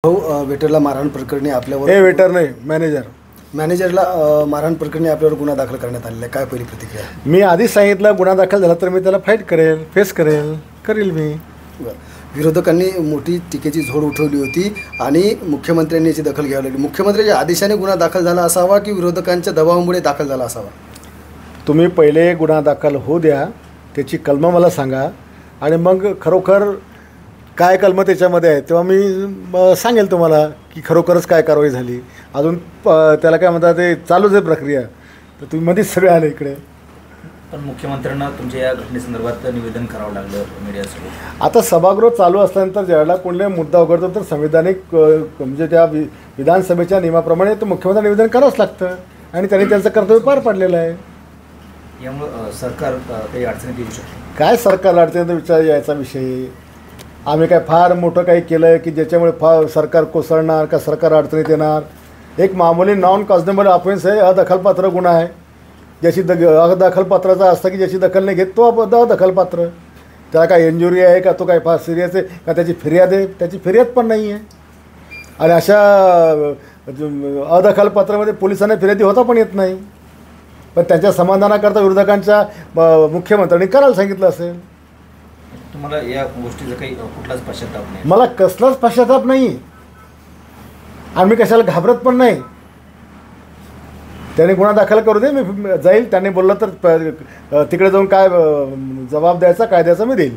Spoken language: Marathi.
वेटरला मारहाण प्रकरणी आपल्यावर वेटर नाही मॅनेजरला मारहाण प्रकरणी आपल्यावर गुन्हा दाखल करण्यात आलेला आहे. काय पहिली प्रतिक्रिया? मी आधीच सांगितलं गुन्हा दाखल झाला तर मी त्याला फाईट करेल, फेस करेल मी. विरोधकांनी मोठी टीकेची झोड उठवली होती आणि मुख्यमंत्र्यांनी याची दखल घ्यावी लागली. मुख्यमंत्र्यांच्या आदेशाने गुन्हा दाखल झाला असावा की विरोधकांच्या दबावामुळे दाखल झाला असावा? तुम्ही पहिले गुन्हा दाखल होऊ द्या, त्याची कलमं मला सांगा आणि मग खरोखर काय कलमं त्याच्यामध्ये आहे तेव्हा मी सांगेल तुम्हाला की खरोखरच काय कारवाई झाली. अजून त्याला काय म्हणतात ते चालूच आहे प्रक्रिया, तर तुम्ही मध्येच सगळे आले इकडे. पण मुख्यमंत्र्यांना तुमच्या या घटनेसंदर्भात निवेदन करावं लागलं मीडियासोबत. आता सभागृह चालू असल्यानंतर ज्यावेळेला कोणत्याही मुद्दा उघडतो तर संविधानिक म्हणजे त्या विधानसभेच्या नियमाप्रमाणे तो मुख्यमंत्री निवेदन करावंच लागतं आणि त्यांनी त्यांचं कर्तव्य पार पाडलेलं आहे. यामुळं सरकार काही अडचणीत येऊ शकते. काय सरकारला अडचणीचा विचार यायचा विषय? आम्ही काय फार मोठं काही केलं आहे की ज्याच्यामुळे सरकार कोसळणार का सरकार अडचणीत येणार? एक मामूली नॉन कॉन्स्टेबल ऑफेन्स आहे, अदखलपात्र गुन्हा आहे. ज्याची अदखलपात्राचा असतं की ज्याची दखल नाही घेत तो अदखलपात्र. त्याला काय इंजुरी आहे का, तो काय फार सिरियस आहे का, त्याची फिर्याद आहे? त्याची फिर्याद पण नाही आहे. आणि अशा अदखलपात्रामध्ये पोलिसांना फिर्यादी होता पण येत नाही. पण त्यांच्या समाधानाकरता विरोधकांच्या मुख्यमंत्र्यांनी करायला सांगितलं असेल. तुम्हाला या गोष्टीचा काही कुठलाच पश्चाताप नाही? मला कसलाच पश्चाताप नाही. आम्ही कशाला घाबरत पण नाही. त्याने गुन्हा दाखल करू दे, मी जाईल. त्यांनी बोललं तर तिकडे जाऊन काय जबाब द्यायचा, काय द्यायचा मी देईल.